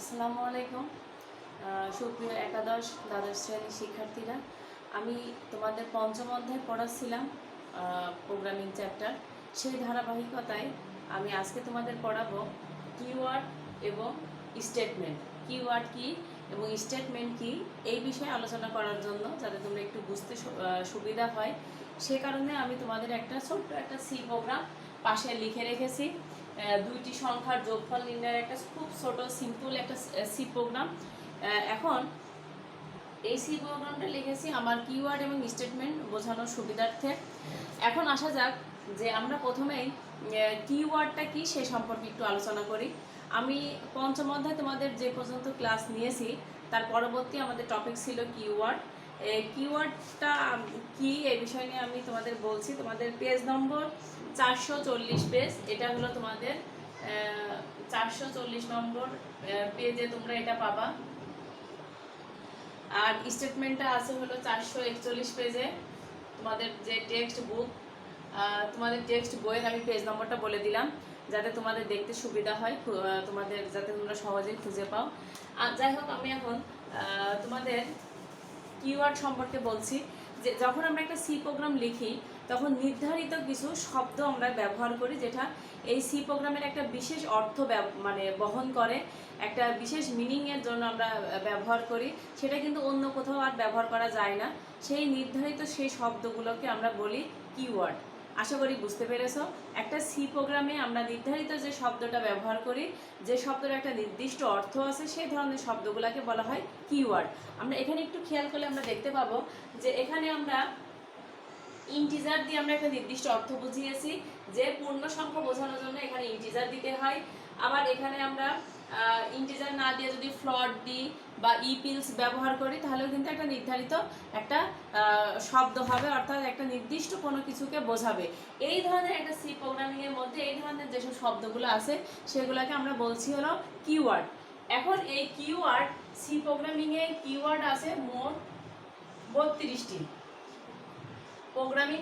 আসসালামু আলাইকুম সুপ্রিয় একাদশ দ্বাদশ শ্রেণীর শিক্ষার্থীরা। আমি তোমাদের পঞ্চম অধ্যায় পড়াচ্ছিলাম প্রোগ্রামিং চ্যাপ্টার। সেই ধারাবাহিকতায় আমি আজকে তোমাদের পড়াবো কিওয়ার্ড এবং স্টেটমেন্ট। কিওয়ার্ড কি এবং স্টেটমেন্ট কি এই বিষয়ে আলোচনা করার জন্য, যাতে তোমরা একটু বুঝতে সুবিধা হয়, সে কারণে আমি তোমাদের একটা ছোট্ট একটা সি প্রোগ্রাম পাশে লিখে রেখেছি। দুইটি সংখ্যার যোগফল নির্ণয়ের একটা খুব ছোট সিম্পল একটা সি প্রোগ্রাম। এখন এই সি প্রোগ্রামটা লিখেছি আমার কিওয়ার্ড এবং স্টেটমেন্ট বোঝানোর সুবিধার্থে। এখন আসা যাক যে আমরা প্রথমেই কিওয়ার্ডটা কি সে সম্পর্কে একটু আলোচনা করি। আমি পঞ্চম অধ্যায় তোমাদের যে পর্যন্ত ক্লাস নিয়েছি তার পরবর্তী আমাদের টপিক ছিল কিওয়ার্ড। কিওয়ার্ডটা কি এই বিষয় নিয়ে আমি তোমাদের বলছি। তোমাদের পেজ নম্বর 440 পেজ, এটা হলো তোমাদের 440 নম্বর পেজে তোমরা এটা পাবা। আর স্টেটমেন্টটা আছে হলো 441 পেজে। তোমাদের যে টেক্সট বুক, তোমাদের টেক্সট বইয়ের আমি পেজ নম্বরটা বলে দিলাম যাতে তোমাদের দেখতে সুবিধা হয়, তোমাদের যাতে তোমরা সহজেই খুঁজে পাও। আর যাই হোক, আমি এখন তোমাদের কিওয়ার্ড সম্পর্কে বলছি। যে যখন আমরা একটা সি প্রোগ্রাম লিখি তখন নির্ধারিত কিছু শব্দ আমরা ব্যবহার করি, যেটা এই সি প্রোগ্রামের একটা বিশেষ অর্থ বহন করে, একটা বিশেষ মিনিংয়ের জন্য আমরা ব্যবহার করি। সেটা কিন্তু অন্য কোথাও আর ব্যবহার করা যায় না। সেই নির্ধারিত সেই শব্দগুলোকে আমরা বলি কিওয়ার্ড। আশা করি বুঝতে পেরেছো। একটা সি প্রোগ্রামে আমরা নির্ধারিত যে শব্দটা ব্যবহার করি, যে শব্দের একটা নির্দিষ্ট অর্থ আছে, সেই ধরনের শব্দগুলোকে বলা হয় কিওয়ার্ড। আমরা এখানে একটু খেয়াল করলে আমরা দেখতে পাবো যে এখানে আমরা ইন্টিজার দিয়ে আমরা একটা নির্দিষ্ট অর্থ বুঝিয়েছি, যে পূর্ণ সংখ্যা বোঝানোর জন্য এখানে ইন্টিজার দিতে হয়। আবার এখানে আমরা ইন্টিজার না দিয়ে যদি ফ্লট দিই বা ইপিলস ব্যবহার করি, তাহলেও কিন্তু একটা নির্ধারিত একটা শব্দ হবে, অর্থাৎ একটা নির্দিষ্ট কোনো কিছুকে বোঝাবে। এই ধরনের একটা সি প্রোগ্রামিংয়ের মধ্যে এই ধরনের যেসব শব্দগুলো আছে সেগুলোকে আমরা বলছি হলো কিওয়ার্ড। এখন এই কিওয়ার্ড সি প্রোগ্রামিংয়ে কিওয়ার্ড আছে মোট 32টি। প্রোগ্রামিং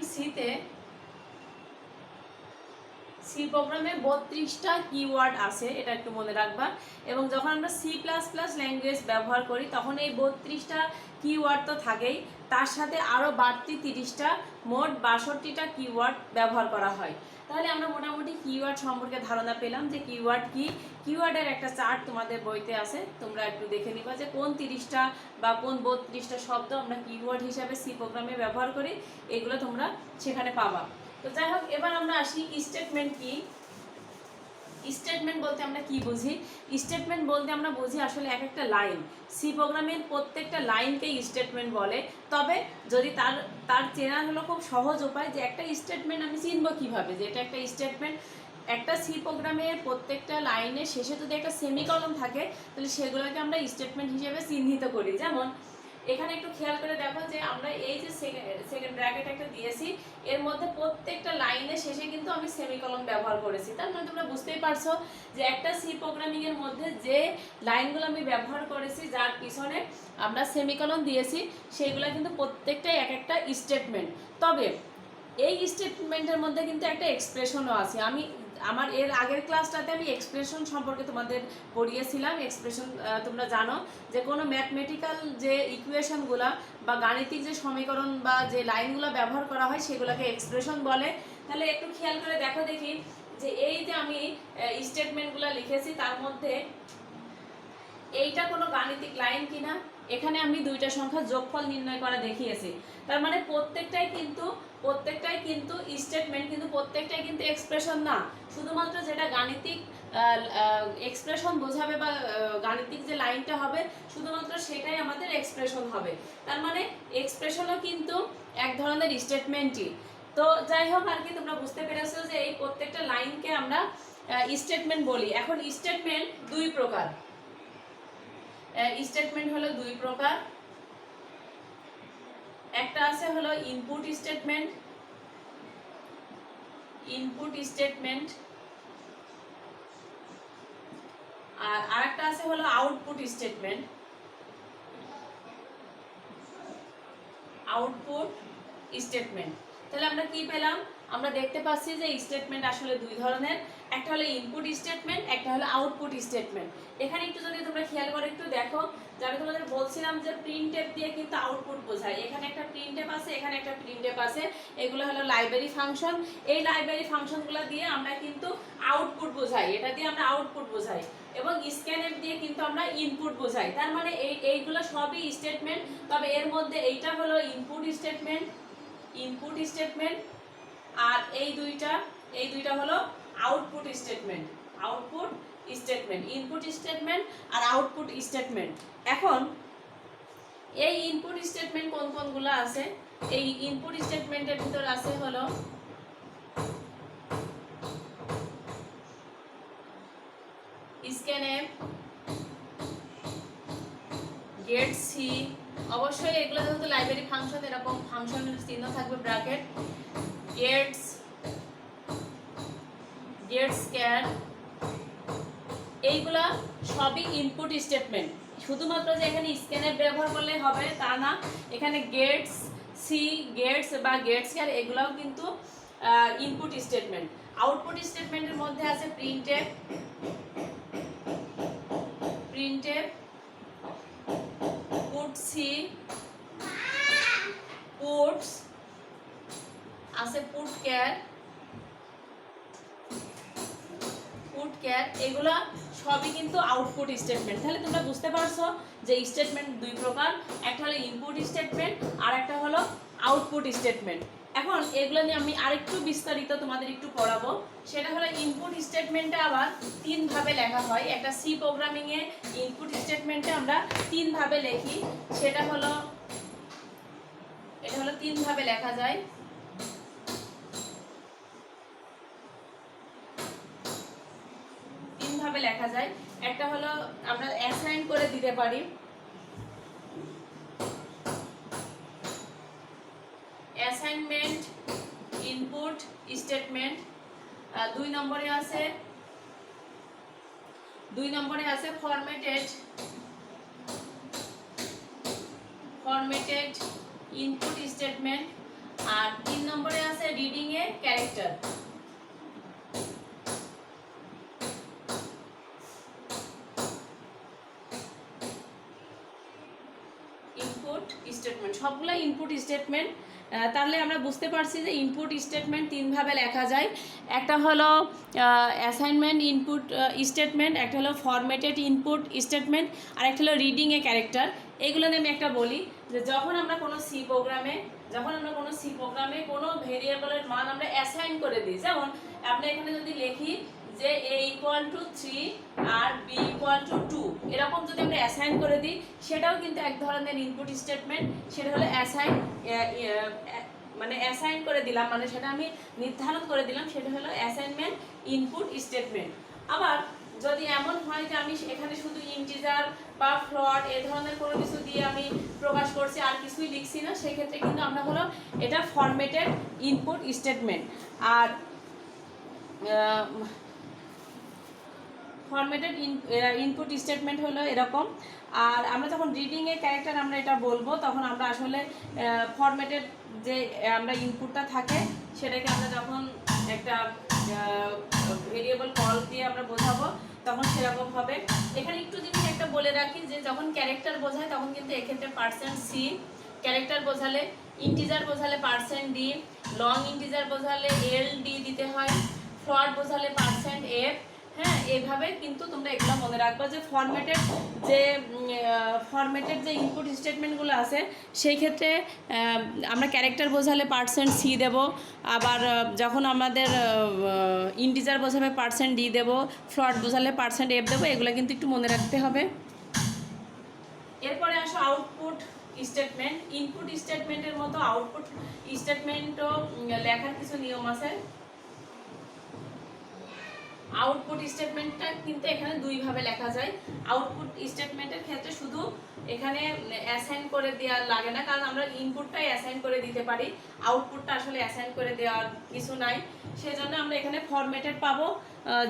সি প্রোগ্রামে 32টা কিওয়ার্ড আছে, এটা একটু মনে রাখবা। এবং যখন আমরা C++ ল্যাঙ্গুয়েজ ব্যবহার করি তখন এই 32টা কিওয়ার্ড তো থাকেই, তার সাথে আরও বাড়তি 30টা, মোট 62টা কিওয়ার্ড ব্যবহার করা হয়। তাহলে আমরা মোটামুটি কিওয়ার্ড সম্পর্কে ধারণা পেলাম যে কিওয়ার্ড কি। কিওয়ার্ডের একটা চার্ট তোমাদের বইতে আছে, তোমরা একটু দেখে নিবা যে কোন 30টা বা কোন 32টা শব্দ আমরা কিওয়ার্ড হিসাবে সি প্রোগ্রামে ব্যবহার করি, এগুলো তোমরা সেখানে পাবা। তো যাই হোক, এবার আমরা আসি স্টেটমেন্ট কি। স্টেটমেন্ট বলতে আমরা কি বুঝি? স্টেটমেন্ট বলতে আমরা বুঝি আসলে এক একটা লাইন। সি প্রোগ্রামের প্রত্যেকটা লাইনকেই স্টেটমেন্ট বলে। তবে যদি তার চেনার হলো খুব সহজ উপায়, যে একটা স্টেটমেন্ট আমি চিনবো কিভাবে যে এটা একটা স্টেটমেন্ট। একটা সি প্রোগ্রামের প্রত্যেকটা লাইনের শেষে যদি একটা সেমিকলন থাকে, তাহলে সেগুলোকে আমরা স্টেটমেন্ট হিসেবে চিহ্নিত করি। যেমন এখানে একটু খেয়াল করে দেখো যে আমরা এই যে সেকেন্ড ব্র্যাকেট একটা দিয়েছি, এর মধ্যে প্রত্যেকটা লাইনের শেষে কিন্তু আমি সেমিকলন ব্যবহার করেছি। তার মানে তোমরা বুঝতেই পারছো যে একটা সি প্রোগ্রামিং এর মধ্যে যে লাইনগুলো আমি ব্যবহার করেছি, যার পিছনে আমরা সেমিকলন দিয়েছি, সেইগুলো কিন্তু প্রত্যেকটাই এক একটা স্টেটমেন্ট। তবে এই স্টেটমেন্টের মধ্যে কিন্তু একটা এক্সপ্রেশনও আছে। আমার এর আগের ক্লাসটাতে আমি এক্সপ্রেশন সম্পর্কে তোমাদের পড়িয়েছিলাম। এক্সপ্রেশন তোমরা জানো যে কোনো ম্যাথমেটিক্যাল যে ইকুয়েশনগুলো বা গাণিতিক যে সমীকরণ বা যে লাইনগুলো ব্যবহার করা হয় সেগুলোকে এক্সপ্রেশন বলে। তাহলে একটু খেয়াল করে দেখো দেখি যে এই যে আমি স্টেটমেন্টগুলো লিখেছি তার মধ্যে এইটা কোনো গাণিতিক লাইন কিনা। এখানে আমি দুইটা সংখ্যা যোগফল নির্ণয় করা দেখিয়েছি। তার মানে প্রত্যেকটাই কিন্তু স্টেটমেন্ট, কিন্তু প্রত্যেকটাই কিন্তু এক্সপ্রেশন না। শুধুমাত্র যেটা গাণিতিক এক্সপ্রেশন বোঝাবে বা গাণিতিক যে লাইনটা হবে, শুধুমাত্র সেটাই আমাদের এক্সপ্রেশন হবে। তার মানে এক্সপ্রেশনও কিন্তু এক ধরনের স্টেটমেন্টই। তো যাই হোক, আর কি তোমরা বুঝতে পেরেছো যে এই প্রত্যেকটা লাইনকে আমরা স্টেটমেন্ট বলি। এখন স্টেটমেন্ট দুই প্রকার। স্টেটমেন্ট হলো দুই প্রকার। একটা আছে হলো ইনপুট স্টেটমেন্ট, আর আরেকটা আছে হলো আউটপুট স্টেটমেন্ট। তাহলে আমরা কি পেলাম আমরা দেখতে পাচ্ছি যে স্টেটমেন্ট আসলে দুই ধরনের, একটা হলো ইনপুট স্টেটমেন্ট, একটা হলো আউটপুট স্টেটমেন্ট। এখানে একটু যদি তোমরা খেয়াল করে একটু দেখো, যে আমি তোমাদের বলছিলাম যে প্রিন্টএফ দিয়ে কিন্তু আউটপুট বোঝায়, এখানে একটা প্রিন্টএফ আছে, এখানে একটা প্রিন্টএফ আছে, এগুলো হলো লাইব্রেরি ফাংশন। এই লাইব্রেরি ফাংশনগুলো দিয়ে আমরা কিন্তু আউটপুট বোঝাই, এটা দিয়ে আমরা আউটপুট বোঝাই, এবং স্ক্যানএফ দিয়ে কিন্তু আমরা ইনপুট বোঝাই। তার মানে এইগুলো সবই স্টেটমেন্ট, তবে এর মধ্যে এইটা হলো ইনপুট স্টেটমেন্ট, ইনপুট স্টেটমেন্ট, আর এই দুইটা হলো output statement, output statement, input statement আর আউটপুট স্টেটমেন্ট। এখন এই ইনপুট স্টেটমেন্ট কোন কোনগুলো আছে? এই ইনপুট স্টেটমেন্টের ভিতর আছে হলো স্ক্যানএফ, গেট সি, অবশ্যই এগুলো যেহেতু লাইব্রেরি ফাংশন, এরকম ফাংশনের চিহ্ন থাকবে ব্র্যাকেট, গেটস, গেট স্ক্যান, এইগুলা সবই ইনপুট স্টেটমেন্ট। শুধুমাত্র যে এখানে স্ক্যানএফ ব্যবহার করলে হবে তা না, এখানে গেটস সি, গেটস বা গেট স্ক্যান এগুলাও কিন্তু ইনপুট স্টেটমেন্ট। আউটপুট স্টেটমেন্টের মধ্যে আছে প্রিন্টএফ, প্রিন্টএফ, পুটসি, পুটস আছে, পুটক্যার, পুটক্যার, এগুলা সবই কিন্তু আউটপুট স্টেটমেন্ট। তাহলে তোমরা বুঝতে পারছো যে স্টেটমেন্ট দুই প্রকার, একটা হলো ইনপুট স্টেটমেন্ট আর একটা হলো আউটপুট স্টেটমেন্ট। এখন এগুলো নিয়ে আমি আরেকটু বিস্তারিত তোমাদের একটু পড়াবো। সেটা হলো ইনপুট স্টেটমেন্টে আবার তিন ভাবে লেখা হয়। একটা সি প্রোগ্রামিং এ ইনপুট স্টেটমেন্টে আমরা তিন ভাবে লিখি, সেটা হলো, এটা হলো তিন ভাবে লেখা যায়। তিন ভাবে লেখা যায়, একটা হলো আমরা অ্যাসাইন করে দিতে পারি, অ্যাসাইনমেন্ট ইনপুট স্টেটমেন্ট। দুই নম্বরে আছে ফরম্যাটেড, ফরম্যাটেড ইনপুট স্টেটমেন্ট, আর তিন নম্বরে আছে reading a character. Input statement সবগুলো ইনপুট স্টেটমেন্ট। তাহলে আমরা বুঝতে পারছি যে ইনপুট স্টেটমেন্ট তিন ভাবে লেখা যায়, একটা হলো অ্যাসাইনমেন্ট ইনপুট স্টেটমেন্ট, একটা হলো ফরম্যাটেড ইনপুট স্টেটমেন্ট, আর একটা হলো রিডিং এ ক্যারেক্টার। এগুলো নিয়ে আমি একটা বলি যে যখন আমরা কোনো সি প্রোগ্রামে কোনো ভেরিয়েবলের মান আমরা অ্যাসাইন করে দিই, যেমন আমরা এখানে যদি লিখি যে a = 3 আর b = 2, এরকম যদি আমরা অ্যাসাইন করে দিই, সেটাও কিন্তু এক ধরনের ইনপুট স্টেটমেন্ট। সেটা হলো অ্যাসাইন, মানে অ্যাসাইন করে দিলাম, মানে সেটা আমি নির্ধারণ করে দিলাম, সেটা হলো অ্যাসাইনমেন্ট ইনপুট স্টেটমেন্ট। আবার যদি এমন হয় যে আমি এখানে শুধু ইন্টিজার বা ফ্লোট এ ধরনের কোনো কিছু দিয়ে আমি প্রকাশ করছি, আর কিছুই লিখছি না, সেক্ষেত্রে কিন্তু আমরা হলো এটা ফরম্যাটেড ইনপুট স্টেটমেন্ট। আর ফরম্যাটেড ইনপুট স্টেটমেন্ট হলো এরকম। আর আমরা যখন রিডিং এর ক্যারেক্টার আমরা এটা বলবো, তখন আমরা আসলে ফরম্যাটেড যে আমরা ইনপুটটা থাকে সেটাকে আমরা যখন একটা ভেরিয়েবল কল দিয়ে আমরা বোঝাবো, তখন সেরকম হবে। এখানে একটু জিনিস একটা বলে রাখি যে যখন ক্যারেক্টার বোঝায় তখন কিন্তু এক্ষেত্রে %c, ক্যারেক্টার বোঝালে, ইন্টিজার বোঝালে %d, লং ইন্টিজার বোঝালে LD দিতে হয়, ফ্লোট বোঝালে %f। হ্যাঁ, এইভাবে কিন্তু তোমরা এগুলো মনে রাখবে যে ফরম্যাটেড যে ইনপুট স্টেটমেন্টগুলো আছে সেই ক্ষেত্রে আমরা ক্যারেক্টার বোঝালে %c দেব, আবার যখন আমাদের ইন্টিজার বোঝাবে %d দেব, ফ্লোট বোঝালে %f দেবো। এগুলো কিন্তু একটু মনে রাখতে হবে। এরপরে আসো আউটপুট স্টেটমেন্ট। ইনপুট স্টেটমেন্টের মতো আউটপুট স্টেটমেন্টও লেখার কিছু নিয়ম আছে। আউটপুট স্টেটমেন্টটা কিন্তু এখানে দুই ভাবে লেখা যায়। আউটপুট স্টেটমেন্টের ক্ষেত্রে শুধু এখানে অ্যাসাইন করে দেওয়া লাগে না, কারণ আমরা ইনপুটটাই অ্যাসাইন করে দিতে পারি, আউটপুটটা আসলে অ্যাসাইন করে দেওয়ার কিছু নাই। সেজন্য আমরা এখানে ফরম্যাটেড পাবো।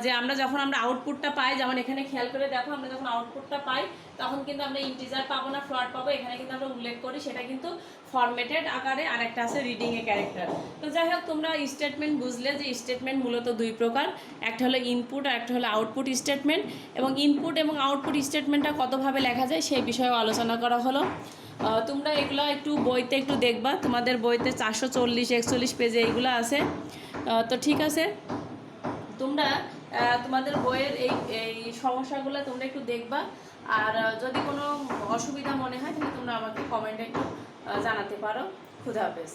যে আমরা যখন আমরা আউটপুটটা পাই, যেমন এখানে খেয়াল করে দেখো, আমরা যখন আউটপুটটা পাই তখন কিন্তু আমরা ইন্টিজার পাবো না ফ্লোট পাবো, এখানে কিন্তু আমরা উল্লেখ করি সেটা কিন্তু ফরম্যাটেড আকারে, আর একটা আছে রিডিংয়ে ক্যারেক্টার। তো যাই হোক, তোমরা স্টেটমেন্ট বুঝলে যে স্টেটমেন্ট মূলত দুই প্রকার, একটা হলো ইনপুট আর একটা হলো আউটপুট স্টেটমেন্ট, এবং ইনপুট এবং আউটপুট স্টেটমেন্টটা কতভাবে লেখা যায় সেই বিষয়েও আলোচনা করা হলো। তোমরা এগুলো একটু বইতে একটু দেখবা, তোমাদের বইতে 440-41 পেজে এইগুলো আছে। তো ঠিক আছে, তোমরা তোমাদের বইয়ের এই এই সমস্যাগুলো তোমরা একটু দেখবা, আর যদি কোনো অসুবিধা মনে হয় তাহলে তোমরা আমাকে কমেন্টে একটু জানাতে পারো। খুদা হাফেজ।